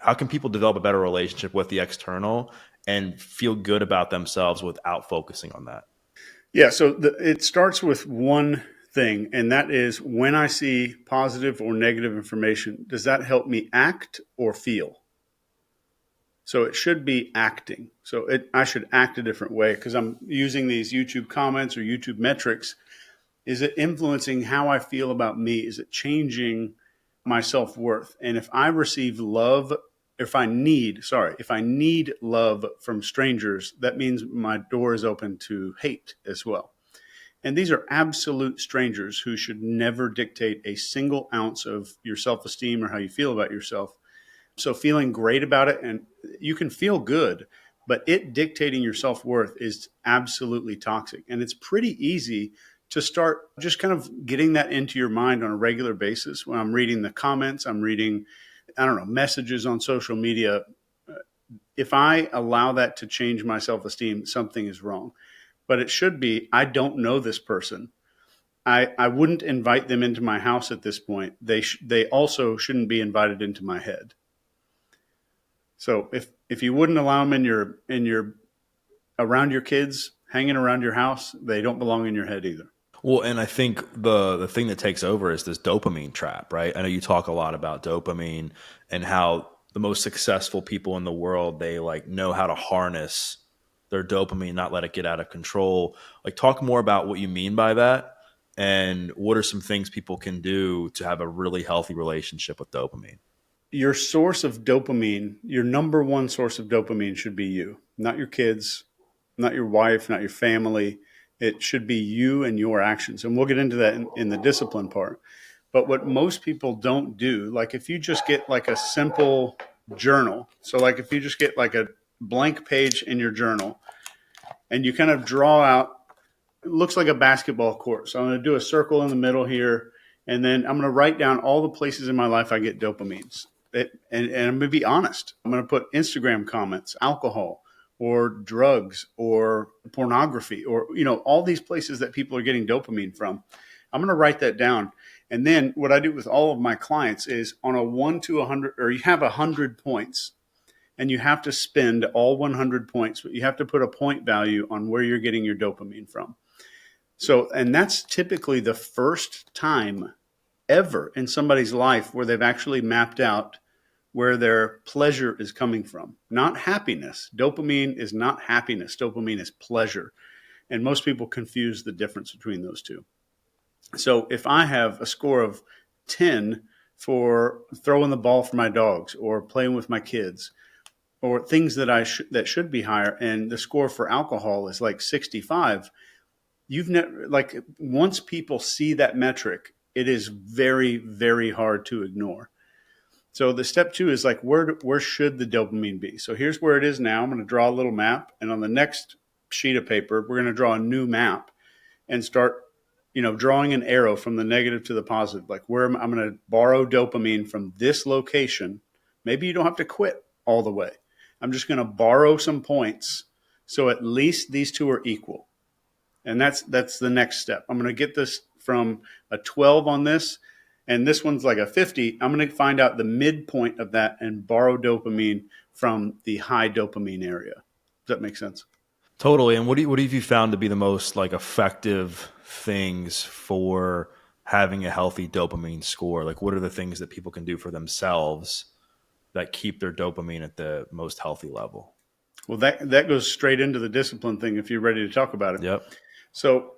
how can people develop a better relationship with the external and feel good about themselves without focusing on that? Yeah, so it starts with one thing, and that is when I see positive or negative information, does that help me act or feel? So it should be acting. So I should act a different way because I'm using these YouTube comments or YouTube metrics. Is it influencing how I feel about me? Is it changing my self worth? And if I receive love, if I need love from strangers, that means my door is open to hate as well. And these are absolute strangers who should never dictate a single ounce of your self esteem or how you feel about yourself. So feeling great about it, and you can feel good, but it dictating your self worth is absolutely toxic. And it's pretty easy to start just kind of getting that into your mind on a regular basis. When I'm reading the comments, I'm reading, I don't know, messages on social media. If I allow that to change my self esteem, something is wrong. But it should be, I don't know this person. I wouldn't invite them into my house at this point. They also shouldn't be invited into my head. So if you wouldn't allow them in your around your kids, hanging around your house, they don't belong in your head either. Well, and I think the thing that takes over is this dopamine trap, right? I know you talk a lot about dopamine and how the most successful people in the world, they like know how to harness their dopamine, not let it get out of control. Like talk more about what you mean by that and what are some things people can do to have a really healthy relationship with dopamine. Your source of dopamine, your number one source of dopamine should be you, not your kids, not your wife, not your family. It should be you and your actions. And we'll get into that in the discipline part. But what most people don't do, like if you just get like a simple journal, so like if you just get like a blank page in your journal and you kind of draw out, it looks like a basketball court. So I'm going to do a circle in the middle here, and then I'm going to write down all the places in my life I get dopamines. And I'm going to be honest. I'm going to put Instagram comments, alcohol, or drugs, or pornography, or all these places that people are getting dopamine from. I'm going to write that down. And then what I do with all of my clients is on a 1 to 100, or you have 100 points, and you have to spend all 100 points, but you have to put a point value on where you're getting your dopamine from. So, and that's typically the first time ever in somebody's life where they've actually mapped out where their pleasure is coming from. Not happiness. Dopamine is not happiness. Dopamine is pleasure. And most people confuse the difference between those two. So if I have a score of 10 for throwing the ball for my dogs or playing with my kids or things that should be higher, and the score for alcohol is like 65, you've never, like, once people see that metric, it is very, very hard to ignore. So the step two is like, where should the dopamine be? So here's where it is now. I'm going to draw a little map, and on the next sheet of paper, we're going to draw a new map and start, drawing an arrow from the negative to the positive. Like I'm going to borrow dopamine from this location. Maybe you don't have to quit all the way. I'm just going to borrow some points, so at least these two are equal. And that's the next step. I'm going to get this from a 12 on this, and this one's like a 50. I'm going to find out the midpoint of that and borrow dopamine from the high dopamine area. Does that make sense? Totally. And what have you found to be the most like effective things for having a healthy dopamine score? Like what are the things that people can do for themselves that keep their dopamine at the most healthy level? Well, that goes straight into the discipline thing if you're ready to talk about it. Yep. So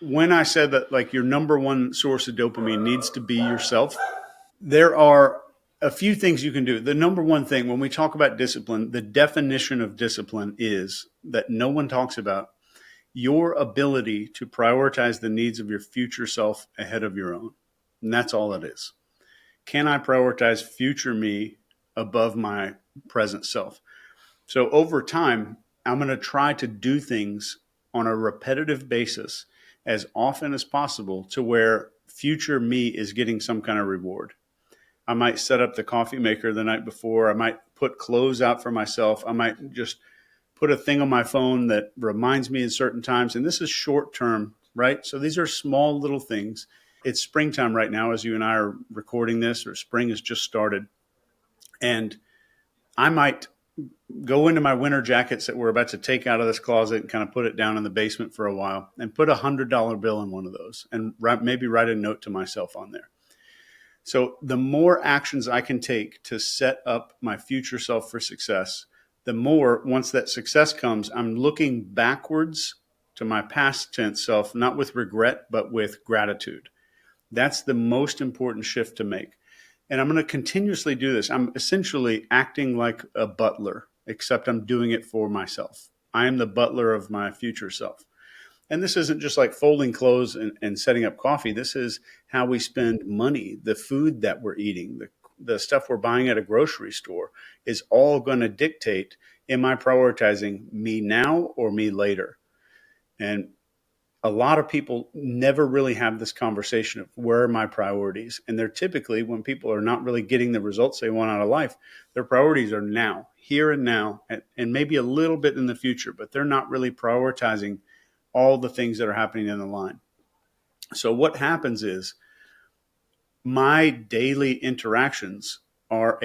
when I said that like your number one source of dopamine needs to be yourself, there are a few things you can do. The number one thing when we talk about discipline, the definition of discipline is that no one talks about your ability to prioritize the needs of your future self ahead of your own. And that's all it is. Can I prioritize future me above my present self? So over time, I'm going to try to do things on a repetitive basis as often as possible to where future me is getting some kind of reward. I might set up the coffee maker the night before. I might put clothes out for myself. I might just put a thing on my phone that reminds me in certain times. And this is short term, right? So these are small little things. It's springtime right now as you and I are recording this, or spring has just started. And I might go into my winter jackets that we're about to take out of this closet and kind of put it down in the basement for a while and put $100 bill in one of those and maybe write a note to myself on there. So the more actions I can take to set up my future self for success, the more, once that success comes, I'm looking backwards to my past tense self, not with regret, but with gratitude. That's the most important shift to make. And I'm going to continuously do this. I'm essentially acting like a butler, except I'm doing it for myself. I am the butler of my future self. And this isn't just like folding clothes and setting up coffee. This is how we spend money, the food that we're eating, the stuff we're buying at a grocery store is all going to dictate, am I prioritizing me now or me later? And a lot of people never really have this conversation of where are my priorities. And they're typically, when people are not really getting the results they want out of life, their priorities are now, here and now, and maybe a little bit in the future, but they're not really prioritizing all the things that are happening in the line. So what happens is my daily interactions are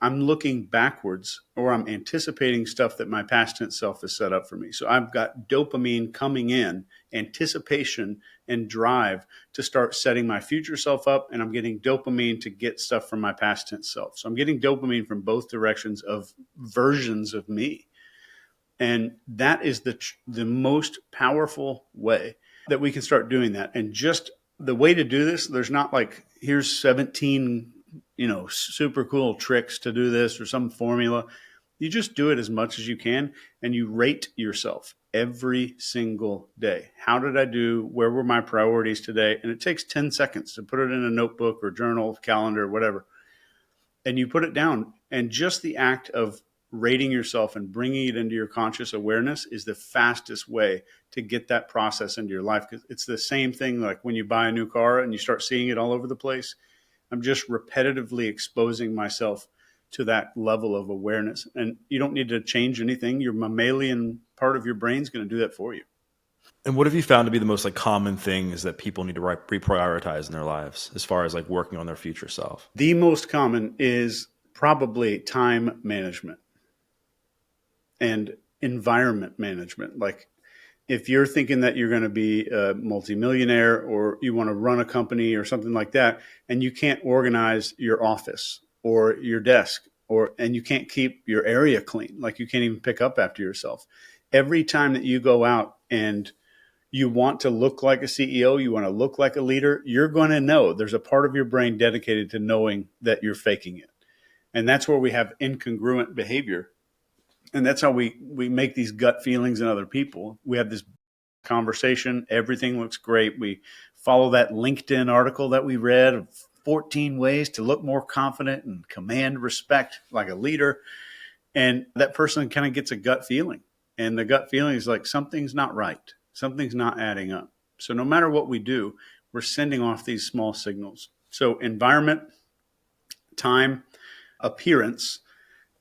I'm looking backwards or I'm anticipating stuff that my past tense self has set up for me. So I've got dopamine coming in, anticipation and drive to start setting my future self up, and I'm getting dopamine to get stuff from my past tense self. So I'm getting dopamine from both directions of versions of me. And that is the most powerful way that we can start doing that. And just the way to do this, there's not like, here's 17, super cool tricks to do this or some formula. You just do it as much as you can and you rate yourself every single day. How did I do? Where were my priorities today? And it takes 10 seconds to put it in a notebook or journal, calendar, whatever. And you put it down. And just the act of rating yourself and bringing it into your conscious awareness is the fastest way to get that process into your life. Because it's the same thing like when you buy a new car and you start seeing it all over the place. I'm just repetitively exposing myself to that level of awareness. And you don't need to change anything. Your mammalian part of your brain is going to do that for you. And what have you found to be the most like common things that people need to reprioritize in their lives as far as like working on their future self? The most common is probably time management and environment management. Like if you're thinking that you're going to be a multimillionaire or you want to run a company or something like that, and you can't organize your office or your desk and you can't keep your area clean, like you can't even pick up after yourself. Every time that you go out and you want to look like a CEO, you want to look like a leader, you're going to know there's a part of your brain dedicated to knowing that you're faking it. And that's where we have incongruent behavior. And that's how we make these gut feelings in other people. We have this conversation. Everything looks great. We follow that LinkedIn article that we read of 14 ways to look more confident and command respect like a leader. And that person kind of gets a gut feeling. And the gut feeling is like something's not right. Something's not adding up. So no matter what we do, we're sending off these small signals. So environment, time, appearance,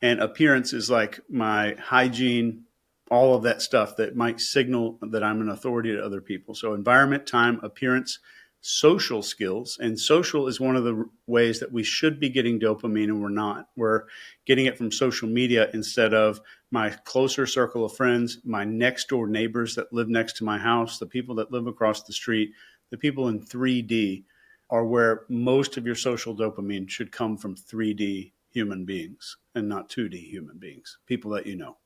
and appearance is like my hygiene, all of that stuff that might signal that I'm an authority to other people. So environment, time, appearance, social skills. And social is one of the ways that we should be getting dopamine and we're not. We're getting it from social media instead of my closer circle of friends, my next door neighbors that live next to my house, the people that live across the street, the people in 3D are where most of your social dopamine should come from 3D human beings and not 2D human beings, people that you know.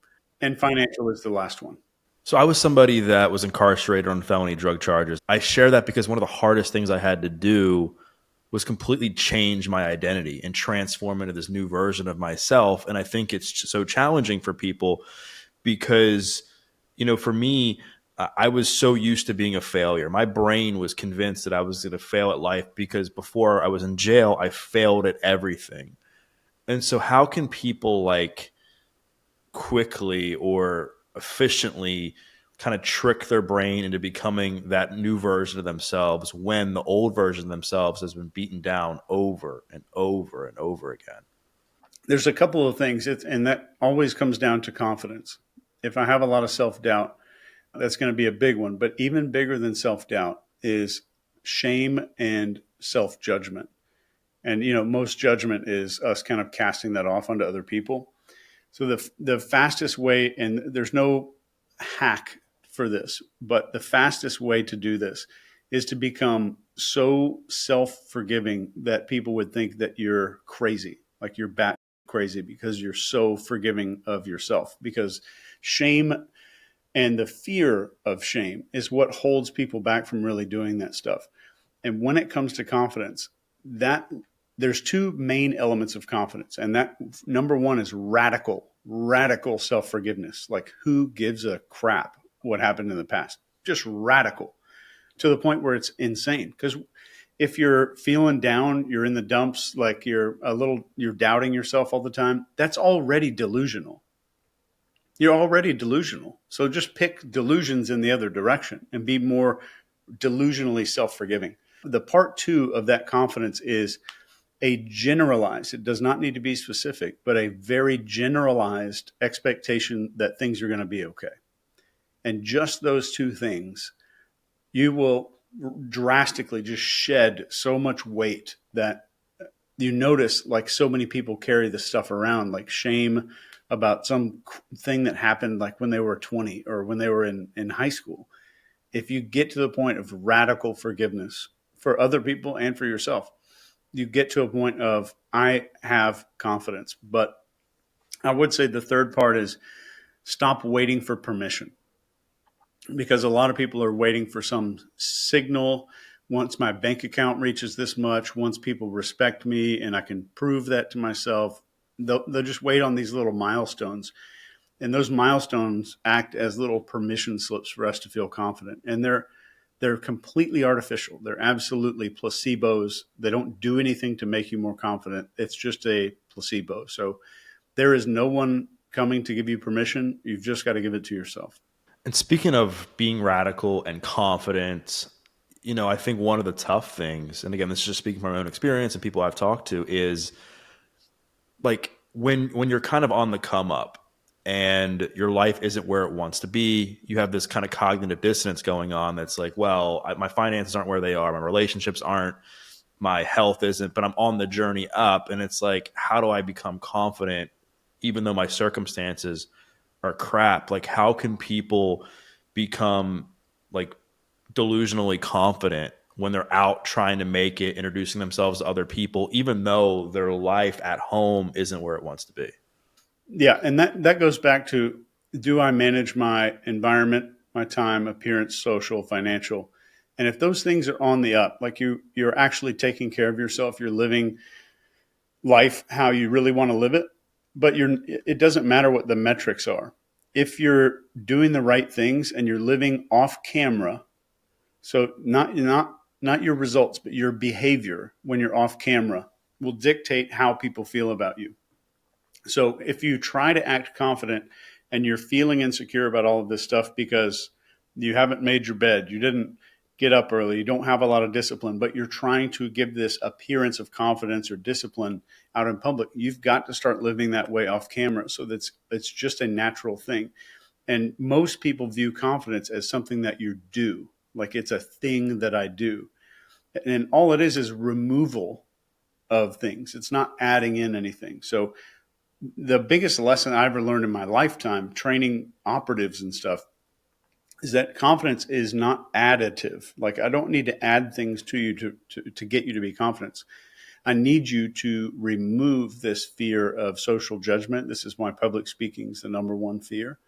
And financial is the last one. So I was somebody that was incarcerated on felony drug charges. I share that because one of the hardest things I had to do was completely change my identity and transform into this new version of myself. And I think it's so challenging for people because, for me, I was so used to being a failure. My brain was convinced that I was going to fail at life because before I was in jail, I failed at everything. And so how can people like quickly or efficiently kind of trick their brain into becoming that new version of themselves when the old version of themselves has been beaten down over and over and over again? There's a couple of things, and that always comes down to confidence. If I have a lot of self doubt, that's going to be a big one. But even bigger than self doubt is shame and self judgment. And most judgment is us kind of casting that off onto other people. So the fastest way, and there's no hack for this, but the fastest way to do this is to become so self-forgiving that people would think that you're crazy, like you're bat crazy, because you're so forgiving of yourself. Because shame and the fear of shame is what holds people back from really doing that stuff. And when it comes to confidence, that there's two main elements of confidence. And that number one is radical self-forgiveness. Like, who gives a crap what happened in the past? Just radical, to the point where it's insane. Because if you're feeling down, you're in the dumps, like you're doubting yourself all the time, that's already delusional. You're already delusional. So just pick delusions in the other direction and be more delusionally self-forgiving. The part two of that confidence is a generalized, it does not need to be specific, but a very generalized expectation that things are going to be okay. And just those two things, you will drastically just shed so much weight that you notice, like, so many people carry this stuff around, like shame about some thing that happened like when they were 20 or when they were in high school. If you get to the point of radical forgiveness for other people and for yourself, you get to a point of, I have confidence. But I would say the third part is stop waiting for permission, because a lot of people are waiting for some signal. Once my bank account reaches this much, once people respect me and I can prove that to myself, they'll just wait on these little milestones. And those milestones act as little permission slips for us to feel confident. And they're completely artificial. They're absolutely placebos. They don't do anything to make you more confident. It's just a placebo. So there is no one coming to give you permission. You've just got to give it to yourself. And speaking of being radical and confident, I think one of the tough things, and again, this is just speaking from my own experience and people I've talked to, is like when you're kind of on the come up and your life isn't where it wants to be, you have this kind of cognitive dissonance going on that's like, well, my finances aren't where they are, my relationships aren't, my health isn't, but I'm on the journey up. And it's like, how do I become confident even though my circumstances are crap? Like, how can people become like delusionally confident when they're out trying to make it, introducing themselves to other people, even though their life at home isn't where it wants to be? Yeah, and that goes back to, do I manage my environment, my time, appearance, social, financial? And if those things are on the up, like you're actually taking care of yourself, you're living life how you really want to live it, but it doesn't matter what the metrics are. If you're doing the right things and you're living off camera, so not your results, but your behavior when you're off camera will dictate how people feel about you. So if you try to act confident and you're feeling insecure about all of this stuff because you haven't made your bed, you didn't get up early, you don't have a lot of discipline, but you're trying to give this appearance of confidence or discipline out in public, you've got to start living that way off camera. So it's just a natural thing. And most people view confidence as something that you do, like it's a thing that I do. And all it is removal of things. It's not adding in anything. So the biggest lesson I ever learned in my lifetime training operatives and stuff is that confidence is not additive. Like, I don't need to add things to you to get you to be confident. I need you to remove this fear of social judgment. This is why public speaking is the number one fear.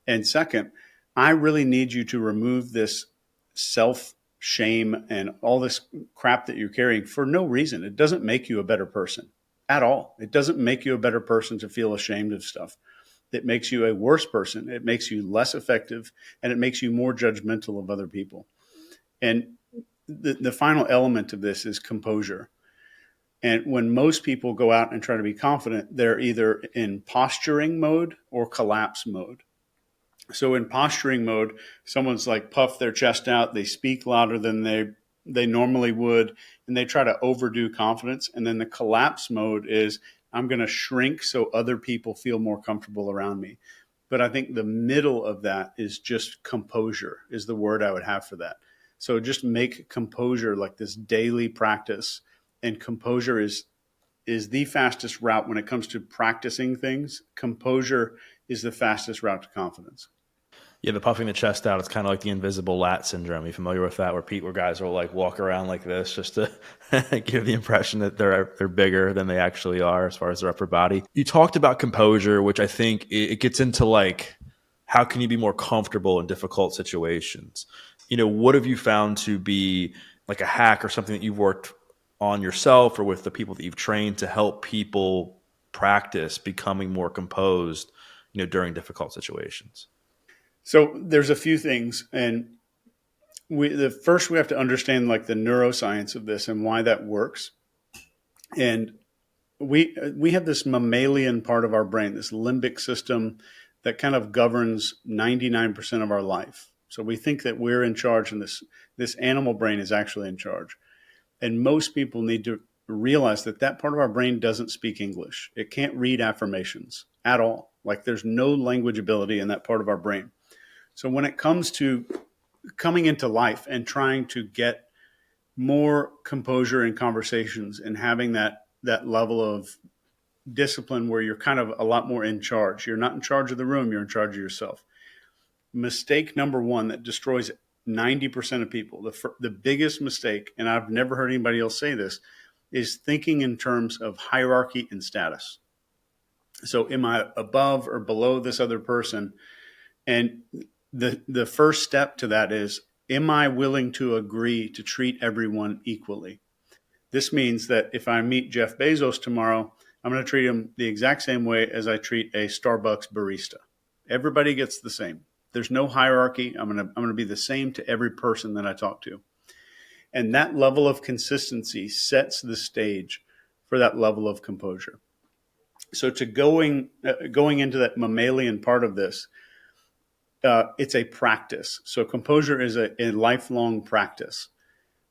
And second, I really need you to remove this self shame and all this crap that you're carrying for no reason. It doesn't make you a better person at all. It doesn't make you a better person to feel ashamed of stuff. It makes you a worse person. It makes you less effective, and it makes you more judgmental of other people. And the final element of this is composure. And when most people go out and try to be confident, they're either in posturing mode or collapse mode. So in posturing mode, someone's like puff their chest out, they speak louder than they normally would, and they try to overdo confidence. And then the collapse mode is, I'm going to shrink so other people feel more comfortable around me. But I think the middle of that is just composure, is the word I would have for that. So just make composure like this daily practice, and composure is the fastest route when it comes to practicing things. Composure is the fastest route to confidence. Yeah, the puffing the chest out, it's kind of like the invisible lat syndrome. Are you familiar with that? Where guys will like walk around like this just to give the impression that they're bigger than they actually are as far as their upper body. You talked about composure, which I think it gets into like how can you be more comfortable in difficult situations? What have you found to be like a hack or something that you've worked on yourself or with the people that you've trained to help people practice becoming more composed, during difficult situations? So there's a few things, and the first we have to understand like the neuroscience of this and why that works. And we have this mammalian part of our brain, this limbic system that kind of governs 99% of our life. So we think that we're in charge, and this animal brain is actually in charge. And most people need to realize that that part of our brain doesn't speak English. It can't read affirmations at all. Like there's no language ability in that part of our brain. So when it comes to coming into life and trying to get more composure in conversations and having that level of discipline where you're kind of a lot more in charge. You're not in charge of the room, you're in charge of yourself. Mistake number one that destroys 90% of people, the biggest mistake, and I've never heard anybody else say this, is thinking in terms of hierarchy and status. So am I above or below this other person? And the first step to that is, am I willing to agree to treat everyone equally? This means that if I meet Jeff Bezos tomorrow, I'm going to treat him the exact same way as I treat a Starbucks barista. Everybody gets the same. There's no hierarchy. I'm going to be the same to every person that I talk to. And that level of consistency sets the stage for that level of composure. So to going into that mammalian part of this, it's a practice. So composure is a lifelong practice,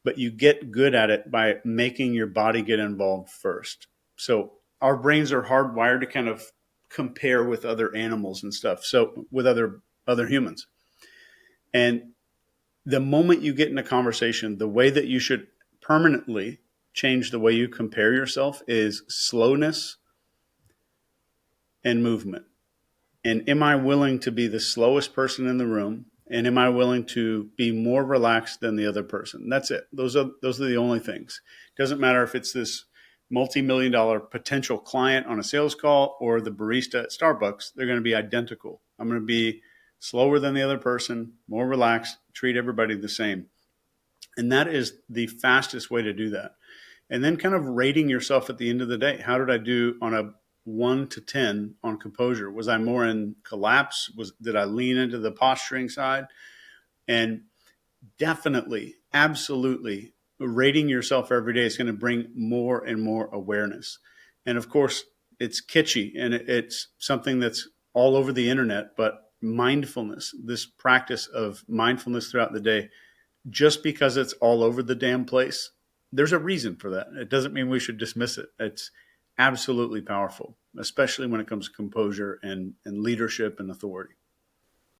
but you get good at it by making your body get involved first. So our brains are hardwired to kind of compare with other animals and stuff. So with other humans. And the moment you get in a conversation, the way that you should permanently change the way you compare yourself is slowness and movement. And am I willing to be the slowest person in the room? And am I willing to be more relaxed than the other person? That's it. Those are the only things. It doesn't matter if it's this multi-million dollar potential client on a sales call or the barista at Starbucks. They're going to be identical. I'm going to be slower than the other person, more relaxed, treat everybody the same. And that is the fastest way to do that. And then kind of rating yourself at the end of the day. How did I do on a 1 to 10 on composure? Was I more in collapse? Did I lean into the posturing side? And definitely, absolutely, rating yourself every day is going to bring more and more awareness. And of course, it's kitschy and it's something that's all over the internet, but mindfulness, this practice of mindfulness throughout the day, just because it's all over the damn place, there's a reason for that. It doesn't mean we should dismiss it. It's absolutely powerful, especially when it comes to composure and leadership and authority.